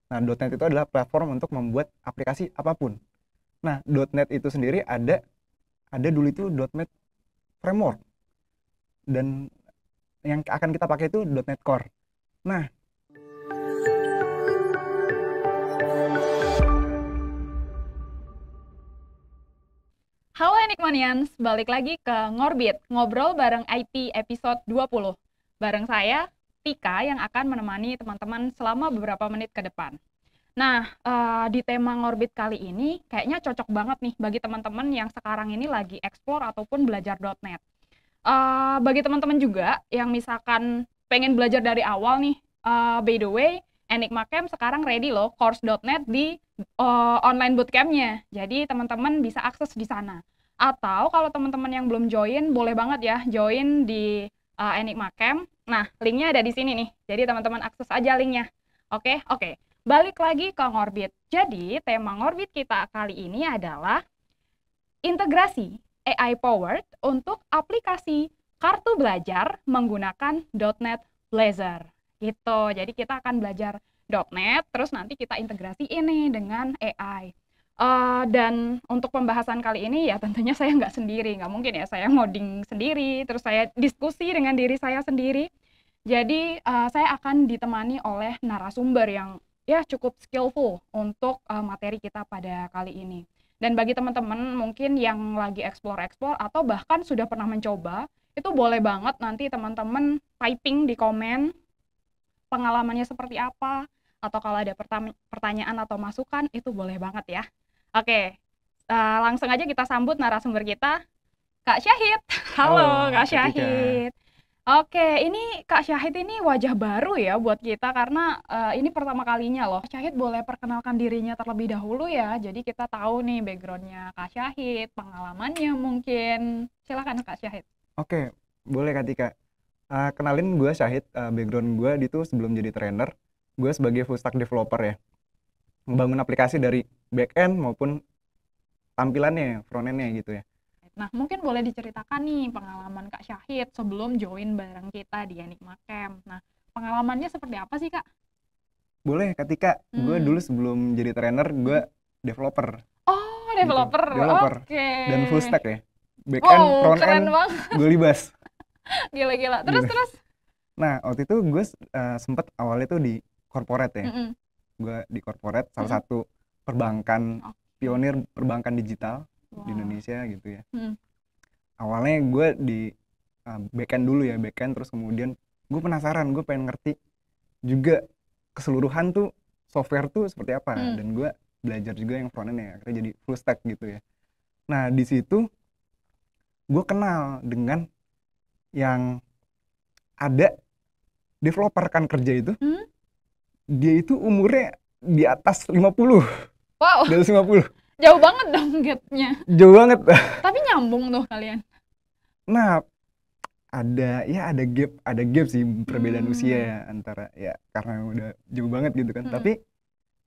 Nah, .NET itu adalah platform untuk membuat aplikasi apapun. Nah, .NET itu sendiri ada dulu itu .NET Framework, dan yang akan kita pakai itu .NET Core. Nah, Halo Enigmanians, balik lagi ke Ngorbit, ngobrol bareng IT episode 20. Bareng saya, Tika, yang akan menemani teman-teman selama beberapa menit ke depan. Nah, di tema Ngorbit kali ini kayaknya cocok banget nih bagi teman-teman yang sekarang ini lagi explore ataupun belajar .NET. Bagi teman-teman juga yang misalkan pengen belajar dari awal nih, by the way, Enigma Camp sekarang ready loh course.net di online bootcampnya. Jadi teman-teman bisa akses di sana. Atau kalau teman-teman yang belum join, boleh banget ya join di Enigma Camp. Nah, linknya ada di sini nih. Jadi teman-teman akses aja linknya. Oke, oke. Balik lagi ke Ngorbit. Jadi tema Ngorbit kita kali ini adalah integrasi AI powered untuk aplikasi kartu belajar menggunakan .NET Blazor gitu. Jadi kita akan belajar .NET, terus nanti kita integrasi ini dengan AI. Dan untuk pembahasan kali ini ya tentunya saya nggak sendiri, nggak mungkin ya saya ngoding sendiri, terus saya diskusi dengan diri saya sendiri. Jadi saya akan ditemani oleh narasumber yang ya cukup skillful untuk materi kita pada kali ini. Dan bagi teman-teman mungkin yang lagi explore-explore atau bahkan sudah pernah mencoba, itu boleh banget nanti teman-teman typing di komen pengalamannya seperti apa, atau kalau ada pertanyaan atau masukan, itu boleh banget ya. Oke, langsung aja kita sambut narasumber kita, Kak Syahid. Halo halo Kak Kak Tika. Syahid. Oke, ini Kak Syahid ini wajah baru ya buat kita karena ini pertama kalinya loh. Kak Syahid boleh perkenalkan dirinya terlebih dahulu ya. Jadi kita tahu nih backgroundnya Kak Syahid, pengalamannya mungkin. Silakan Kak Syahid. Oke, boleh Kak Tika. Kenalin, gue Syahid. Background gue itu sebelum jadi trainer, gue sebagai full stack developer ya. Membangun aplikasi dari back end maupun tampilannya, front end-nya gitu ya. Nah, mungkin boleh diceritakan nih pengalaman Kak Syahid sebelum join bareng kita di Enigma Camp. Nah, pengalamannya seperti apa sih Kak? Boleh Kak Tika, gue dulu Hmm. sebelum jadi trainer, gue developer Oh, gitu. developer. Developer. Oke. Dan full stack ya. Back end, Wow, front keren end, banget. gue libas. Gila-gila. Terus, Gitu. terus. Nah, waktu itu gue sempet awalnya tuh di corporate ya. Mm-mm. Gue di corporate, salah Mm-mm. satu perbankan, Oke. pionir perbankan digital di Wah. Indonesia gitu ya. Mm. Awalnya gue di backend dulu ya, backend, terus kemudian gue penasaran, gue pengen ngerti juga keseluruhan tuh software tuh seperti apa, Mm. dan gue belajar juga yang front end ya, akhirnya jadi full stack gitu ya. Nah, di situ gue kenal dengan yang ada developer kan kerja itu, Mm. dia itu umurnya di atas 50, Wow, di atas 50, jauh banget dong gapnya. jauh banget. Tapi nyambung tuh kalian. Nah, ada gap sih, perbedaan usia Hmm. ya, antara ya karena udah jauh banget gitu kan, Mm-mm. tapi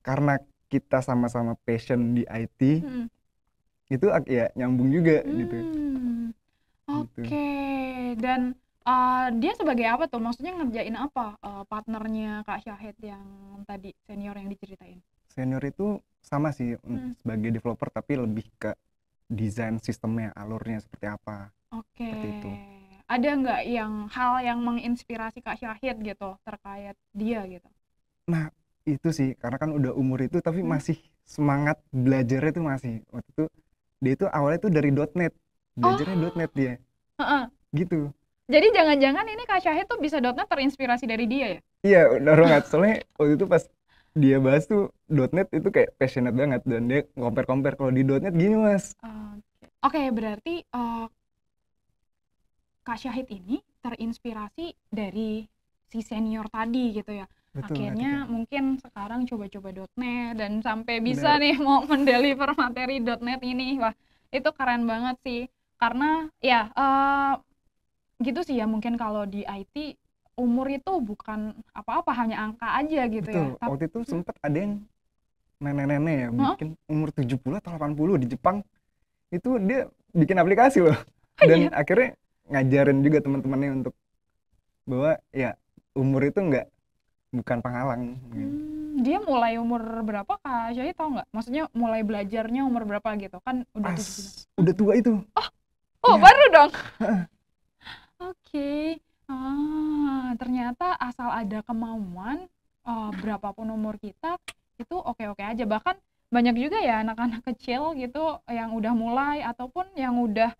karena kita sama-sama passion di IT Mm-mm. itu ya nyambung juga gitu. Hmm. Gitu. Oke. Dan dia sebagai apa tuh? Maksudnya ngerjain apa partnernya Kak Syahid yang tadi senior yang diceritain? Senior itu sama sih Hmm. sebagai developer, tapi lebih ke desain sistemnya, alurnya seperti apa, Oke. seperti itu. Ada nggak yang hal yang menginspirasi Kak Syahid gitu terkait dia gitu? Nah, itu sih karena kan udah umur itu tapi Hmm. masih semangat belajarnya tuh, masih waktu itu dia itu awalnya tuh dari .NET, belajarnya Oh, .NET dia heeh. gitu. Jadi jangan-jangan ini Kak Syahid tuh bisa .NET terinspirasi dari dia ya? Iya, udah banget. Soalnya waktu itu pas dia bahas tuh .NET itu kayak passionate banget, dan dia compare-compare kalau di .NET gini mas. Oke. Oke, berarti Kak Syahid ini terinspirasi dari si senior tadi gitu ya. Betul Kak Tika. Akhirnya mungkin sekarang coba-coba .NET dan sampai bisa Bener. nih mau mendeliver materi .NET ini. Wah, itu keren banget sih. Karena ya gitu sih ya, mungkin kalau di IT umur itu bukan apa-apa, hanya angka aja gitu ya. Betul. Waktu itu sempet ada yang nenek-nenek ya Hah? bikin umur 70 atau 80 di Jepang. Itu dia bikin aplikasi loh. Oh Dan iya. akhirnya ngajarin juga teman-temannya untuk bahwa ya umur itu bukan penghalang. Dia mulai umur berapa Kak Syahid tahu nggak? Maksudnya mulai belajarnya umur berapa gitu? Kan udah Pas 7 bulan. udah tua itu. Oh, Iya. baru dong. Heeh. Oke. Ternyata asal ada kemauan, berapapun umur kita itu oke-oke aja. Bahkan banyak juga ya anak-anak kecil gitu yang udah mulai ataupun yang udah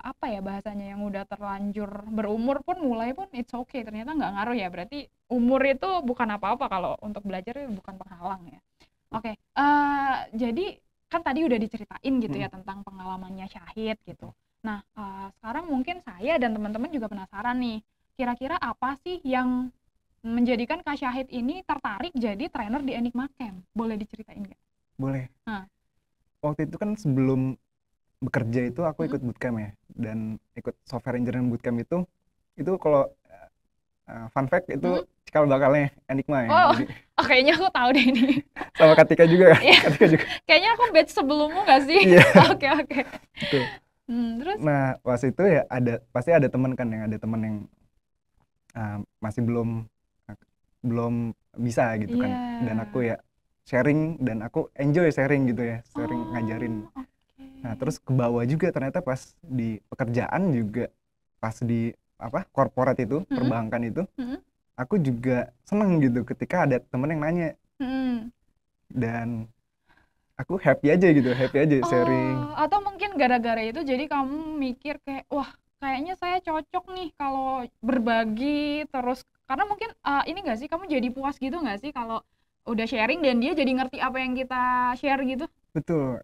apa ya bahasanya yang udah terlanjur berumur pun mulai pun it's okay. Ternyata nggak ngaruh ya. Berarti umur itu bukan apa-apa kalau untuk belajar itu bukan penghalang ya. Oke. Jadi kan tadi udah diceritain gitu ya tentang pengalamannya Syahid gitu. Nah, sekarang mungkin saya dan teman-teman juga penasaran nih, kira-kira apa sih yang menjadikan Kak Syahid ini tertarik jadi trainer di Enigma Camp? Boleh diceritain nggak? Boleh. Nah. Waktu itu kan sebelum bekerja itu aku Mm-mm. ikut bootcamp ya, dan ikut software engineering bootcamp itu kalau fun fact itu Mm-mm. cikal bakalnya Enigma ya. Oh, Jadi kayaknya aku tahu deh ini. sama Katika juga kan. Iya. Katika juga. Kayaknya aku batch sebelummu nggak sih? Iya. Oke. Betul. Terus? Nah, pas itu ya pasti ada teman kan yang masih belum bisa gitu kan. Iya. Dan aku ya sharing dan aku enjoy sharing gitu ya, sharing ngajarin. Oke. Nah, terus ke bawah juga ternyata pas di pekerjaan juga, pas di corporate itu, perbankan itu, Mm-mm. aku juga seneng gitu ketika ada temen yang nanya, Mm-mm. dan aku happy aja sharing. Atau mungkin gara-gara itu jadi kamu mikir kayak, wah kayaknya saya cocok nih kalau berbagi terus, karena mungkin ini nggak sih, kamu jadi puas gitu nggak sih kalau udah sharing dan dia jadi ngerti apa yang kita share gitu? Betul,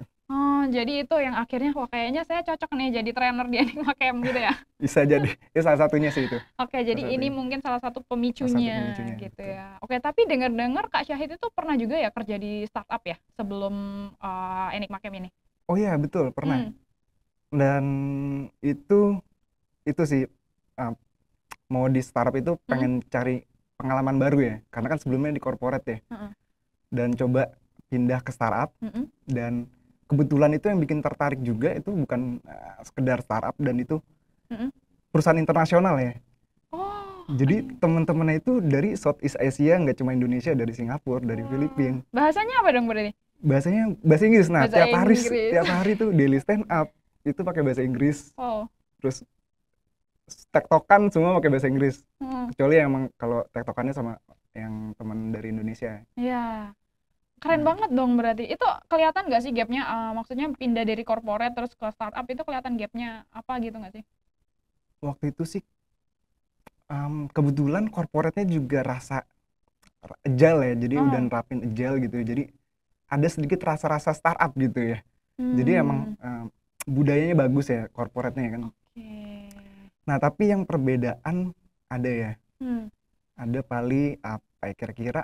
Jadi itu yang akhirnya, wah kayaknya saya cocok nih jadi trainer di Enigma Camp gitu ya? bisa jadi. Ya salah satunya sih itu. Oke, jadi Salah ini satunya. mungkin salah satu Salah satu pemicunya pemicunya, gitu betul. ya. Oke, tapi dengar-dengar Kak Syahid itu pernah juga ya kerja di startup ya sebelum Enigma Camp ini? Oh iya, betul, pernah. Dan itu sih, mau di startup itu pengen cari pengalaman baru ya, karena kan sebelumnya di corporate ya. Dan coba pindah ke startup, dan kebetulan itu yang bikin tertarik juga itu bukan sekedar startup, dan itu perusahaan internasional ya. Jadi teman-temannya itu dari Southeast Asia, nggak cuma Indonesia, dari Singapura, dari Filipina. Bahasanya apa dong berarti? Bahasanya bahasa Inggris. Nah, Bahasa tiap hari tuh daily stand up itu pakai bahasa Inggris. Terus tektokan semua pakai bahasa Inggris. Kecuali emang kalau tektokannya sama yang teman dari Indonesia. Iya. Keren banget dong berarti. Itu kelihatan nggak sih gapnya? Maksudnya pindah dari corporate terus ke startup itu kelihatan gapnya apa gitu nggak sih? Waktu itu sih kebetulan corporate-nya juga rasa agile ya, jadi udah nerapin agile gitu. Jadi ada sedikit rasa-rasa startup gitu ya. Jadi emang budayanya bagus ya corporate-nya kan. Nah, tapi yang perbedaan ada ya. Ada paling apa ya kira-kira?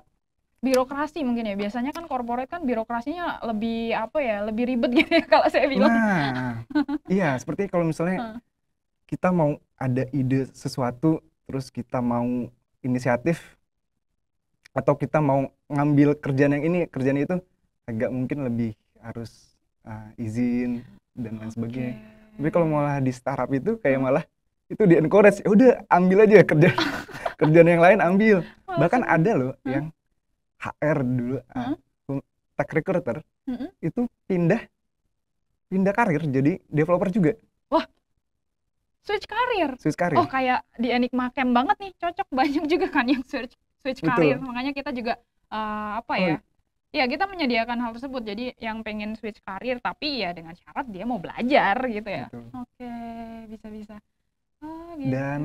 Birokrasi mungkin ya. Biasanya kan corporate kan birokrasinya lebih apa ya, lebih ribet gitu ya kalau saya bilang. Nah, iya, seperti kalau misalnya kita mau ada ide sesuatu, terus kita mau inisiatif, atau kita mau ngambil kerjaan yang ini, kerjaan itu, agak mungkin lebih harus izin dan lain sebagainya. Tapi kalau malah di startup itu kayak malah itu di encourage, udah ambil aja kerjaan yang lain ambil. Bahkan ada loh yang HR dulu, tech recruiter, itu pindah karir jadi developer juga. Wah, switch karir. Oh, kayak di Enigma Camp banget nih, cocok. Banyak juga kan yang switch karir. Makanya kita juga ya kita menyediakan hal tersebut. Jadi yang pengen switch karir tapi ya dengan syarat dia mau belajar gitu ya. Betul. Oke, bisa. Gitu. Dan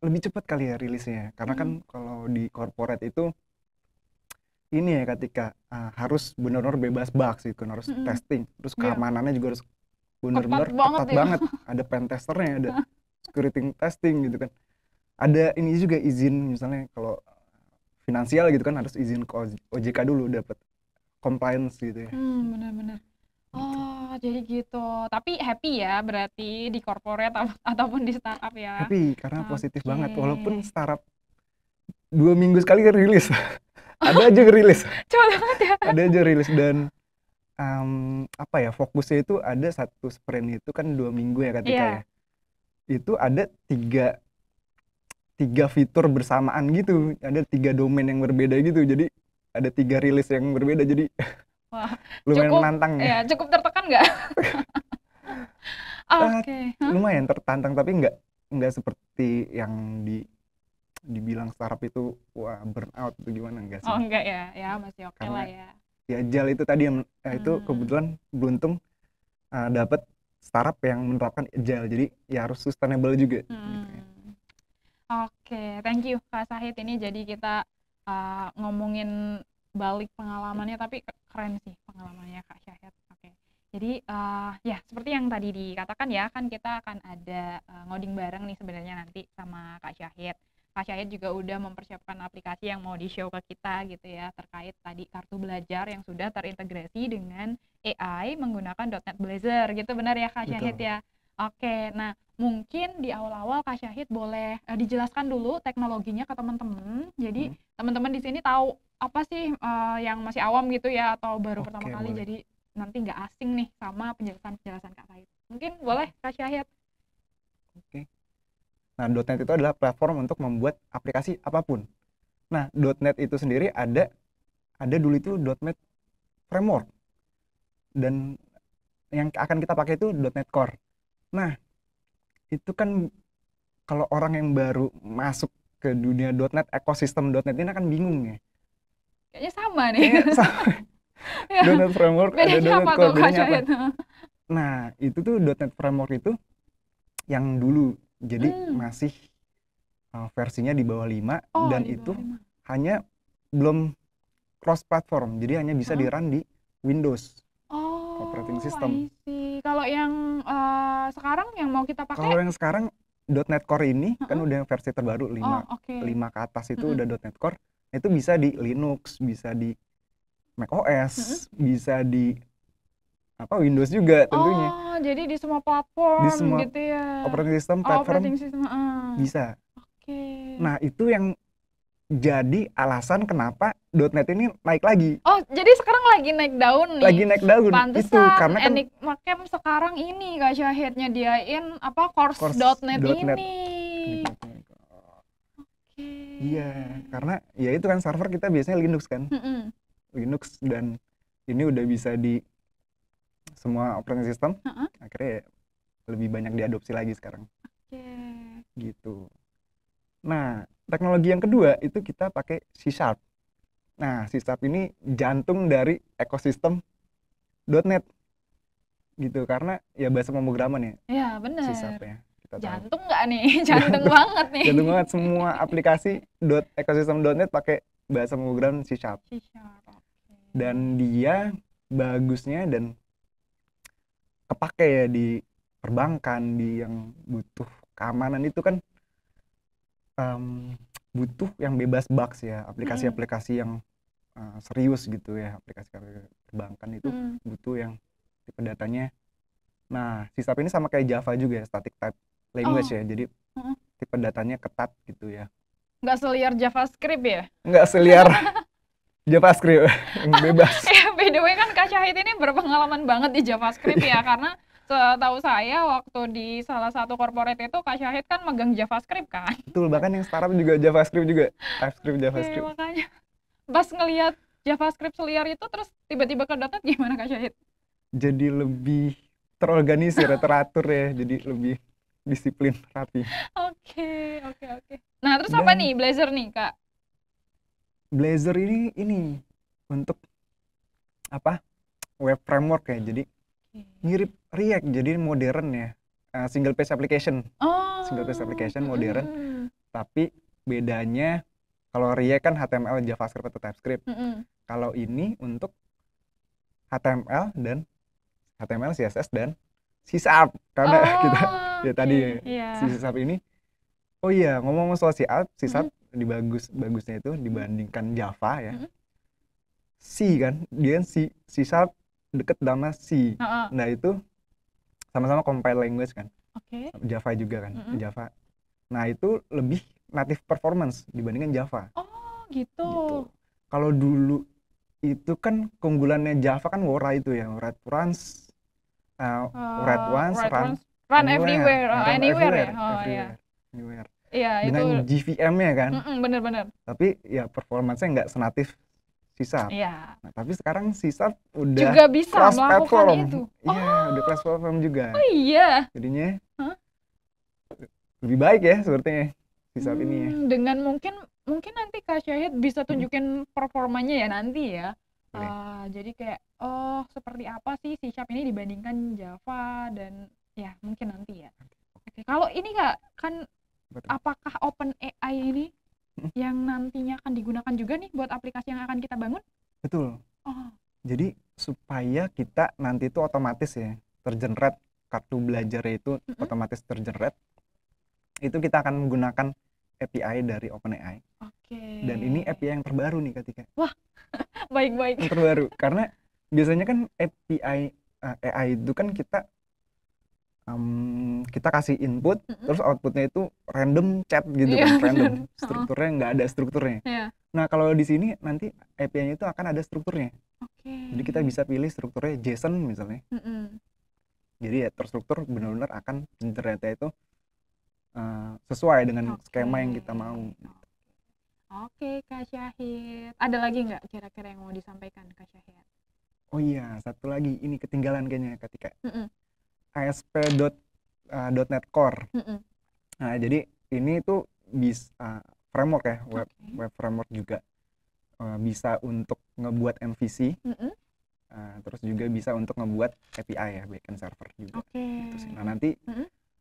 lebih cepat kali ya rilisnya, karena kan kalau di corporate itu ini ya ketika harus benar-benar bebas bug sih kan, harus testing, terus keamanannya juga harus benar-benar ketat banget. Ada pen testernya, ada security testing gitu kan. Ada ini juga izin, misalnya kalau finansial gitu kan harus izin ke OJK dulu dapat compliance gitu ya. Benar-benar. Jadi gitu. Tapi happy ya berarti di corporate ataupun di startup ya. Happy karena positif banget, walaupun startup 2 minggu sekali rilis. Ada aja rilis. Coba banget ya. Ada aja rilis, dan fokusnya itu ada satu sprint itu kan 2 minggu ya ketika ya. Itu ada 3 fitur bersamaan gitu, ada 3 domain yang berbeda gitu. Jadi ada 3 rilis yang berbeda, jadi Wah, lumayan cukup menantang ya. ya, cukup tertekan nggak? Eh, Oke. Hah? lumayan tertantang, tapi nggak seperti yang dibilang startup itu wah burnout atau gimana, enggak Oh sih. enggak ya, ya masih oke lah Karena ya. ya agile itu tadi yang itu Hmm. kebetulan beruntung dapat startup yang menerapkan agile, jadi ya harus sustainable juga gitu ya. Hmm. Oke, thank you Kak Sahid. Ini jadi kita ngomongin balik pengalamannya, tapi keren sih pengalamannya Kak Syahid. Oke, jadi ya seperti yang tadi dikatakan ya, kan kita akan ada ngoding bareng nih sebenarnya nanti sama Kak Syahid. Kak Syahid juga udah mempersiapkan aplikasi yang mau di-show ke kita gitu ya, terkait tadi kartu belajar yang sudah terintegrasi dengan AI menggunakan .NET Blazor gitu, benar ya Kak Syahid Betul. ya? Oke, nah mungkin di awal-awal Kak Syahid boleh dijelaskan dulu teknologinya ke teman-teman. Jadi Hmm, teman-teman di sini tahu apa sih yang masih awam gitu ya, atau baru pertama oke kali, boleh. jadi nanti nggak asing nih sama penjelasan-penjelasan Kak Syahid. Mungkin boleh Kak Syahid. Oke. Nah, .NET itu adalah platform untuk membuat aplikasi apapun. Nah, .NET itu sendiri ada dulu itu .NET Framework, dan yang akan kita pakai itu .NET Core. Nah, itu kan kalau orang yang baru masuk ke dunia .NET, ekosistem .NET ini akan bingung ya. Kayaknya sama nih. Kayaknya sama. Ya, .NET Framework ada bedanya .NET apa tuh Core, Kak bedanya apa? Syahid? Nah, itu tuh .NET Framework itu yang dulu, jadi Hmm. masih versinya di bawah 5, Oh, dan di itu bawah 5. hanya belum cross platform, jadi hanya bisa Heeh. di-run di Windows operating Oh, system. I see. Kalau yang sekarang yang mau kita pakai? Kalau yang sekarang .NET Core ini kan Heeh. udah yang versi terbaru, Oh, 5 oke. 5 ke atas itu Mm-mm. udah .NET Core. Itu bisa di Linux, bisa di Mm-mm. macOS, bisa di Windows juga tentunya. Oh, jadi di semua Di platform semua gitu ya. operating system Oh, platform operating system. Heeh. bisa. Oke. Nah, itu yang jadi alasan kenapa .NET ini naik lagi. Oh, jadi sekarang lagi naik daun nih. Lagi naik daun. Itu Pantesan karena kan Enigma Camp sekarang ini Kak Syahid nyediain apa course course .NET .NET. ini. Oke. Iya, karena ya itu kan server kita biasanya Linux kan. Mm-mm. Linux, dan ini udah bisa di semua operating system. Heeh. Akhirnya ya lebih banyak diadopsi lagi sekarang Oke. gitu. Nah, teknologi yang kedua itu kita pakai C Sharp. Nah, C Sharp ini jantung dari ekosistem .NET gitu, karena ya bahasa pemrograman ya Ya, C Sharp bener. ya, kita tahu. Jantung nggak nih? Jantung banget nih. Jantung banget, semua aplikasi ekosistem .NET pakai bahasa pemrograman C Sharp. C Sharp. Oke. Dan dia bagusnya dan kepake ya di perbankan, di yang butuh keamanan itu kan butuh yang bebas bugs ya, Mm-mm. aplikasi-aplikasi yang serius gitu ya, aplikasi perbankan itu Mm-mm. butuh yang tipe datanya. Nah, C Sharp ini sama kayak Java juga ya, static type language Oh. ya, jadi Heeh. tipe datanya ketat gitu ya. Nggak seliar JavaScript ya? Nggak seliar JavaScript yang bebas. Ya, by the way kan Kak Syahid ini berpengalaman banget di JavaScript ya, karena setahu saya waktu di salah satu corporate itu Kak Syahid kan megang JavaScript kan. Betul, bahkan yang startup juga JavaScript juga, TypeScript, Oke, JavaScript. makanya pas ngelihat JavaScript seliar itu terus tiba-tiba ke .NET gimana Kak Syahid? Jadi lebih terorganisir, teratur ya, jadi lebih disiplin, rapi. Oke, oke, oke. Nah, terus apa Dan nih Blazor nih, Kak? Blazor ini untuk web framework ya, jadi mirip React, jadi modern ya, single page application modern. Mm-mm. Tapi bedanya kalau React kan HTML, JavaScript atau TypeScript. Mm-mm. Kalau ini untuk HTML, CSS dan C Sharp, karena kita ya tadi Iya. C Sharp ini. Oh iya, ngomong soal C Sharp Mm-mm. bagusnya itu dibandingkan Java ya. Mm-mm. C kan, dia C Sharp deket sama C. Heeh. Nah, itu sama-sama compile language kan. Oke. Java juga kan, Mm-mm. Java. Nah, itu lebih native performance dibandingkan Java. Oh, gitu. Gitu. Kalau dulu itu kan keunggulannya Java kan Wora itu ya, write once, write once, Right run ones. Run anywhere, everywhere. Oh, anywhere ya? Oh, iya. anywhere. Iya, itu. Dengan JVM-nya kan. Bener-bener. Tapi ya performance-nya nggak senatif C-Sharp. Iya. Nah, tapi sekarang C-Sharp udah Juga bisa cross melakukan platform. itu. Iya, udah cross platform juga. Oh iya. Jadinya Hah? lebih baik ya sepertinya C-Sharp ini ya. Dengan mungkin nanti Kak Syahid bisa tunjukin performanya ya nanti ya. Boleh. Jadi kayak seperti apa sih C# ini dibandingkan Java dan ya mungkin nanti ya. Oke, kalau ini Kak, kan Betul. apakah OpenAI ini yang nantinya akan digunakan juga nih buat aplikasi yang akan kita bangun? Betul. Oh, Jadi supaya kita nanti itu otomatis ya tergenerate kartu belajarnya itu otomatis tergenerate, itu kita akan menggunakan API dari OpenAI. oke. Dan ini API yang terbaru nih Ketika. Wah, baik-baik. Yang terbaru karena biasanya kan API AI itu kan kita kasih input terus outputnya itu random chat gitu Iya, kan, random bener. strukturnya nggak ada strukturnya. Iya. Nah kalau di sini nanti API-nya itu akan ada strukturnya, Oke. jadi kita bisa pilih strukturnya JSON misalnya, Mm-mm. jadi ya terstruktur benar-benar akan ternyata itu sesuai dengan skema yang kita mau. Oke, Kak Syahid. Ada lagi nggak kira-kira yang mau disampaikan Kak Syahid? Oh iya, satu lagi ini ketinggalan kayaknya Ketika. Mm-mm. ASP.NET Core. Mm-mm. Nah, jadi ini tuh bisa framework ya, web framework juga. Bisa untuk ngebuat MVC, Mm-mm. terus juga bisa untuk ngebuat API ya, backend server juga. Oke. Gitu sih. Nah, nanti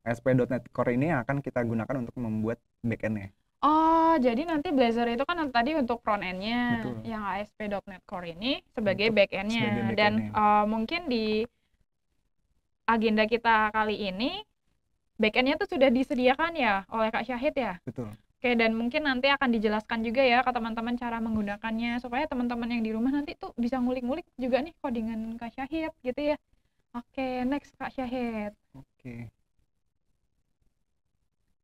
ASP.NET Core ini akan kita gunakan untuk membuat backend-nya. Oh, jadi nanti Blazor itu kan tadi untuk front end-nya, Betul. yang ASP.NET Core ini sebagai Untuk back-end-nya. sebagai Dan back-end-nya. mungkin di agenda kita kali ini, back-end-nya tuh sudah disediakan ya oleh Kak Syahid ya? Betul. Oke, dan mungkin nanti akan dijelaskan juga ya ke teman-teman cara menggunakannya, supaya teman-teman yang di rumah nanti tuh bisa ngulik-ngulik juga nih codingan Kak Syahid gitu ya. Oke, next Kak Syahid. Oke.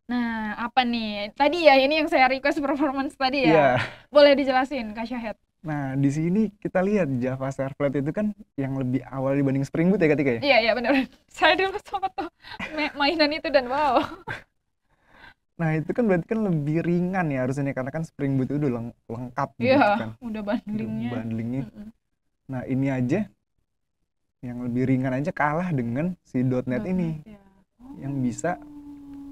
Nah, apa nih? Tadi ya, ini yang saya request performance tadi ya. Iya. Boleh dijelasin, Kak Syahid? Nah, di sini kita lihat Java Servlet itu kan yang lebih awal dibanding Spring Boot ya Ketika ya? Iya, benar. Saya dulu sempat tuh mainan itu dan wow. Nah, itu kan berarti kan lebih ringan ya harusnya karena kan Spring Boot itu udah lengkap gitu Iya, kan. udah bundlingnya. Bundlingnya. Nah, ini aja yang lebih ringan aja kalah dengan si .NET ini. Ya. Yang bisa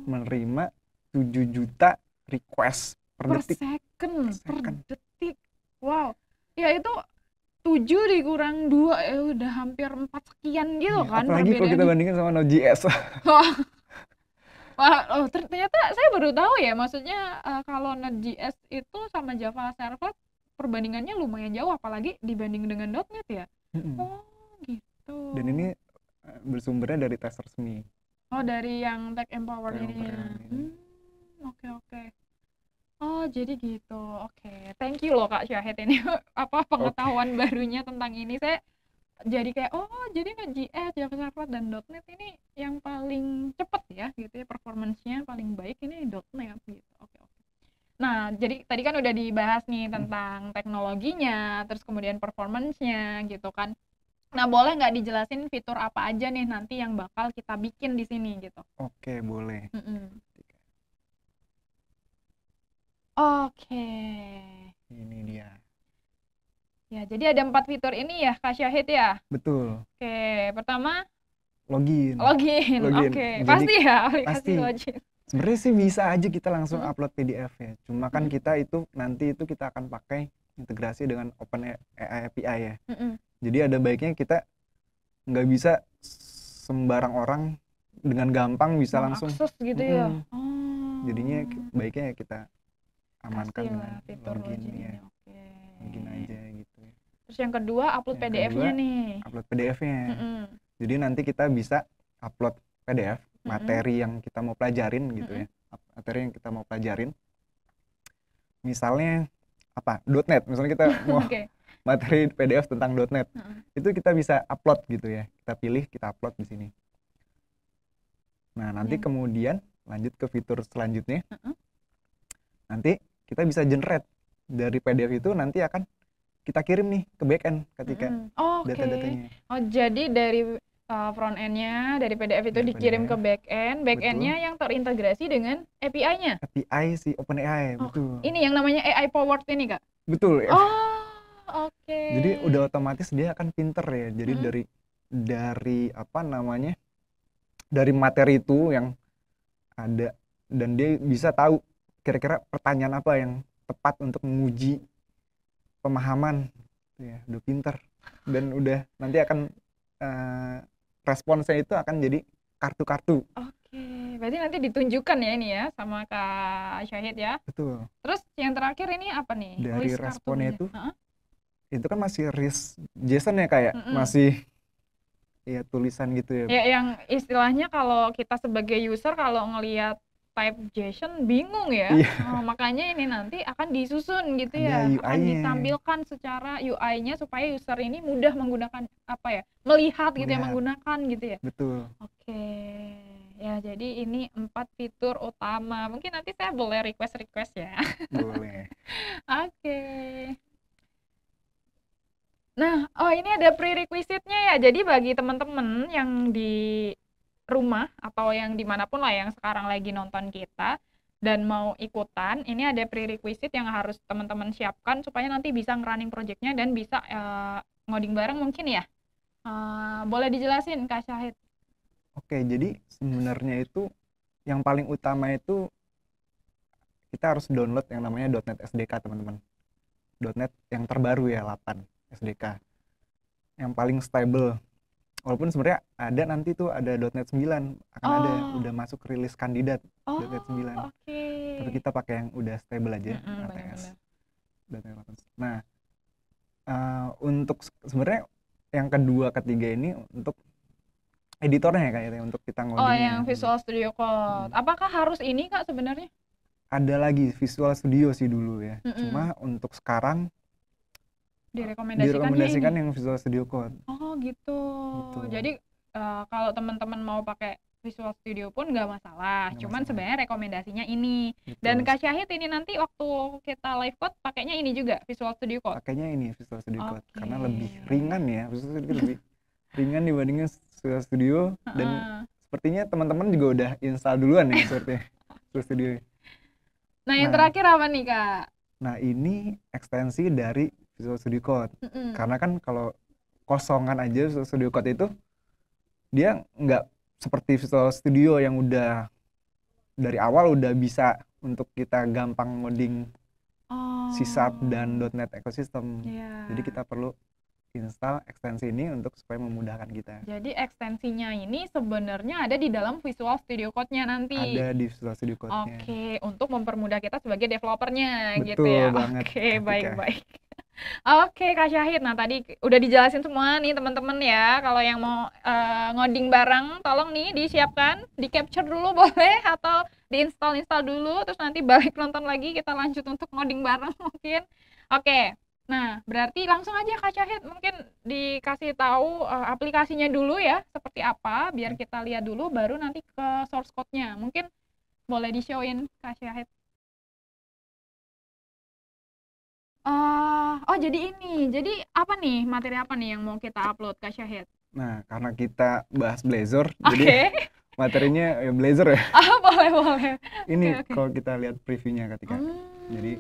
menerima 7 juta request per detik. Per detik. Wow. Ya itu 7 dikurang 2 ya udah hampir 4 sekian gitu kan. Apalagi kalau kita bandingkan sama Node.js. Wah, ternyata saya baru tahu ya, maksudnya kalau Node.js itu sama Java Servlet perbandingannya lumayan jauh, apalagi dibanding dengan .NET ya. Oh gitu. Dan ini bersumbernya dari tes resmi. Oh, dari yang Tech Empower ini ya. Oke. Oh, jadi gitu. Oke. Thank you loh Kak Syahid ini pengetahuan barunya tentang ini. Saya jadi kayak jadi Node.js, Java Servlet dan .NET ini yang paling cepat ya gitu ya, performance-nya paling baik ini .NET gitu. Oke. Nah, jadi tadi kan udah dibahas nih tentang teknologinya, terus kemudian performance-nya gitu kan. Nah, boleh nggak dijelasin fitur apa aja nih nanti yang bakal kita bikin di sini gitu? Oke, boleh. Oke. Ini dia. Ya, jadi ada 4 fitur ini ya, Kak Syahid ya? Betul. Oke, pertama login. Oke, pasti ya aplikasi login. Sebenarnya sih bisa aja kita langsung upload PDF ya. Cuma kan kita itu nanti itu kita akan pakai integrasi dengan OpenAI API ya. Jadi ada baiknya kita nggak bisa sembarang orang dengan gampang bisa langsung akses gitu ya. Jadinya baiknya kita amankan dengan fitur login ya. Login aja gitu. Terus yang kedua upload PDF-nya nih. Upload PDF-nya. Jadi nanti kita bisa upload PDF materi yang kita mau pelajarin gitu ya. Materi yang kita mau pelajarin. Misalnya .NET. Misalnya kita mau materi PDF tentang .NET. Itu kita bisa upload gitu ya. Kita pilih, kita upload di sini. Nah, nanti kemudian lanjut ke fitur selanjutnya. Nanti kita bisa generate dari PDF itu, nanti akan kita kirim nih ke backend ketika data-datanya. Oh, jadi dari front end-nya dari PDF itu dikirim ke backend-nya yang terintegrasi dengan API-nya. API si OpenAI, betul. Ini yang namanya AI powered ini, Kak? Betul ya. oke. Jadi udah otomatis dia akan pinter ya. Jadi Mm-mm. dari apa namanya, dari materi itu yang ada, dan dia bisa tahu kira-kira pertanyaan apa yang tepat untuk menguji pemahaman. Ya, udah pinter. Dan udah nanti akan responsnya itu akan jadi kartu-kartu. Oke, berarti nanti ditunjukkan ya ini ya sama Kak Syahid ya. Betul. Terus yang terakhir ini apa nih? Dari List responnya kartunya. itu Heeh. itu kan masih risk JSON ya, kayak Mm-mm. masih ya tulisan gitu ya. Ya yang istilahnya kalau kita sebagai user kalau ngelihat type JSON bingung ya. Iya, Makanya ini nanti akan disusun gitu ada ya. Akan UI-nya. ditampilkan secara UI-nya supaya user ini mudah menggunakan apa ya? Melihat gitu ya, Melihat, menggunakan gitu ya. betul. Oke. Ya, jadi ini 4 fitur utama. Mungkin nanti saya boleh request ya. Boleh. Oke. Nah, oh ini ada prerequisite-nya ya. Jadi bagi teman-teman yang di rumah atau yang dimanapun lah yang sekarang lagi nonton kita dan mau ikutan, ini ada prerequisite yang harus teman-teman siapkan supaya nanti bisa nge-running project-nya dan bisa ngoding bareng mungkin ya. Boleh dijelasin Kak Syahid? Oke, jadi sebenarnya itu yang paling utama itu kita harus download yang namanya .NET SDK, teman-teman. .NET yang terbaru ya, 8 SDK. Yang paling stable. Walaupun sebenarnya ada nanti tuh ada .NET 9, akan ada Oh, udah masuk rilis kandidat oh, .NET 9. oke. Tapi kita pakai yang udah stable aja, ATS. Benar-benar. .NET 8. Nah, untuk sebenarnya yang kedua ketiga ini untuk editornya ya, kayaknya untuk kita Oh, ngodingnya. yang Visual Studio Code. Apakah harus ini Kak sebenarnya? Ada lagi Visual Studio sih dulu ya. Mm-mm. Cuma untuk sekarang Direkomendasikannya direkomendasikan ini. yang Visual Studio Code. Oh, gitu. Gitu. Jadi kalau teman-teman mau pakai Visual Studio pun nggak masalah. Nggak Cuman masalah. sebenarnya rekomendasinya ini. Betul. Dan Kak Syahid ini nanti waktu kita live code pakainya ini juga Visual Studio Code. Pakainya ini Visual Studio Code Oke. karena lebih ringan ya. Visual Studio lebih ringan dibandingin Visual Studio, dan sepertinya teman-teman juga udah install duluan ya sepertinya Visual Studio. Nah, yang Nah. terakhir apa nih Kak? Nah, ini ekstensi dari Visual Studio Code. Karena kan kalau kosongan aja Visual Studio Code itu dia nggak seperti Visual Studio yang udah dari awal udah bisa untuk kita gampang ngoding C# dan .NET ecosystem. Iya. Jadi kita perlu install ekstensi ini untuk supaya memudahkan kita. Jadi ekstensinya ini sebenarnya ada di dalam Visual Studio Code-nya nanti. Ada di Visual Studio Code-nya. Oke, untuk mempermudah kita sebagai developernya gitu Betul ya. banget, Oke, Kak Tika. baik-baik. Oke, Kak Syahid. Nah, tadi udah dijelasin semua nih teman-teman ya. Kalau yang mau ngoding bareng, tolong nih disiapkan, di-capture dulu boleh atau di-install dulu, terus nanti balik nonton lagi kita lanjut untuk ngoding bareng mungkin. Oke. Nah, berarti langsung aja Kak Syahid mungkin dikasih tahu aplikasinya dulu ya, seperti apa, biar kita lihat dulu baru nanti ke source code-nya. Mungkin boleh di-show-in Kak Syahid. Oh, jadi ini. Jadi apa nih, materi apa nih yang mau kita upload Kak Syahid? Nah, karena kita bahas Blazor, Oke. jadi materinya ya Blazor ya. Boleh. Ini Oke. kalau kita lihat previewnya ketika. Jadi